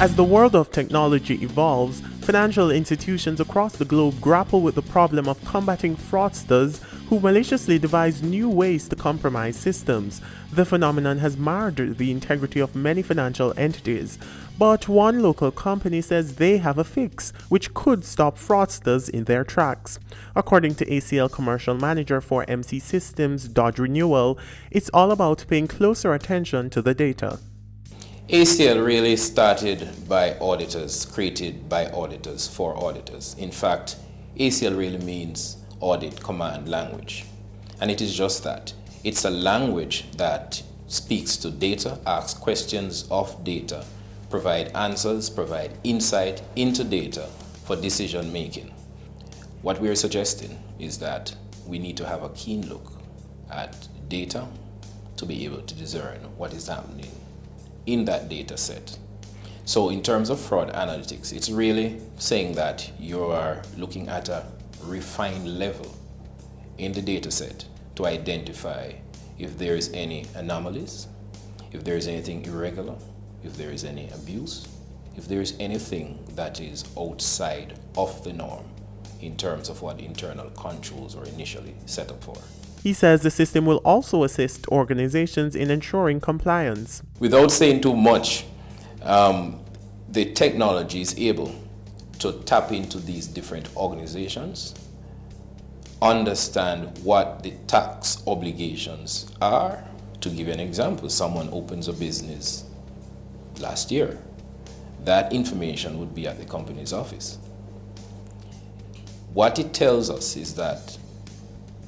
As the world of technology evolves, financial institutions across the globe grapple with the problem of combating fraudsters who maliciously devise new ways to compromise systems. The phenomenon has marred the integrity of many financial entities, but one local company says they have a fix which could stop fraudsters in their tracks. According to ACL Commercial Manager for MC Systems, Dodge Renewal, it's all about paying closer attention to the data. ACL really started by auditors, created by auditors for auditors. In fact, ACL really means audit command language. And it is just that. It's a language that speaks to data, asks questions of data, provide answers, provide insight into data for decision making. What we're suggesting is that we need to have a keen look at data to be able to discern what is happening in that data set. So in terms of fraud analytics, it's really saying that you are looking at a refined level in the data set to identify if there is any anomalies, if there is anything irregular, if there is any abuse, if there is anything that is outside of the norm in terms of what internal controls were initially set up for. He says the system will also assist organizations in ensuring compliance. Without saying too much, the technology is able to tap into these different organizations, understand what the tax obligations are. To give you an example, someone opens a business last year. That information would be at the company's office. What it tells us is that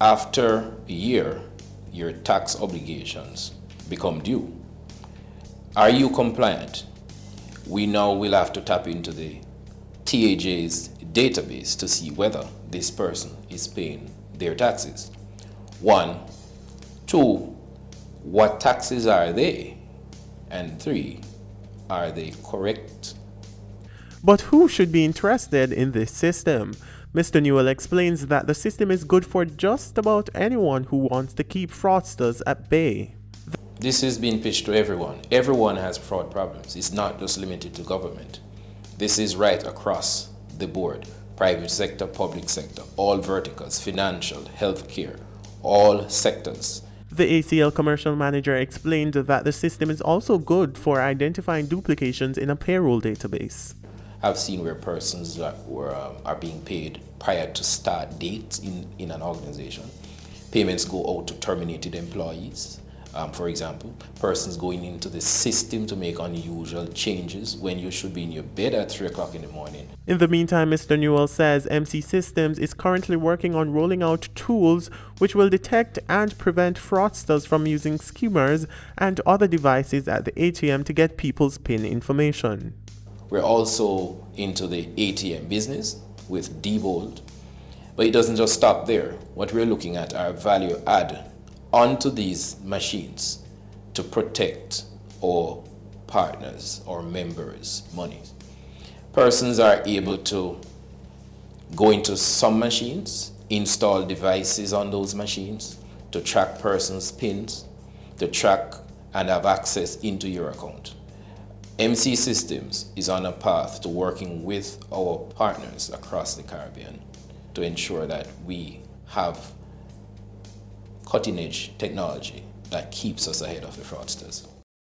after a year, your tax obligations become due. Are you compliant? We now will have to tap into the TAJ's database to see whether this person is paying their taxes. 1, 2, what taxes are they? And 3, are they correct? But who should be interested in this system? Mr. Newell explains that the system is good for just about anyone who wants to keep fraudsters at bay. This is being pitched to everyone. Everyone has fraud problems. It's not just limited to government. This is right across the board. Private sector, public sector, all verticals, financial, healthcare, all sectors. The ACL Commercial Manager explained that the system is also good for identifying duplications in a payroll database. I've seen where persons that are being paid prior to start dates in an organization. Payments go out to terminated employees. For example, persons going into the system to make unusual changes when you should be in your bed at 3 o'clock in the morning. In the meantime, Mr. Newell says MC Systems is currently working on rolling out tools which will detect and prevent fraudsters from using skimmers and other devices at the ATM to get people's PIN information. We're also into the ATM business with Diebold, but it doesn't just stop there. What we're looking at are value add onto these machines to protect our partners or members' money. Persons are able to go into some machines, install devices on those machines to track persons' PINs, to track and have access into your account. MC Systems is on a path to working with our partners across the Caribbean to ensure that we have cutting-edge technology that keeps us ahead of the fraudsters.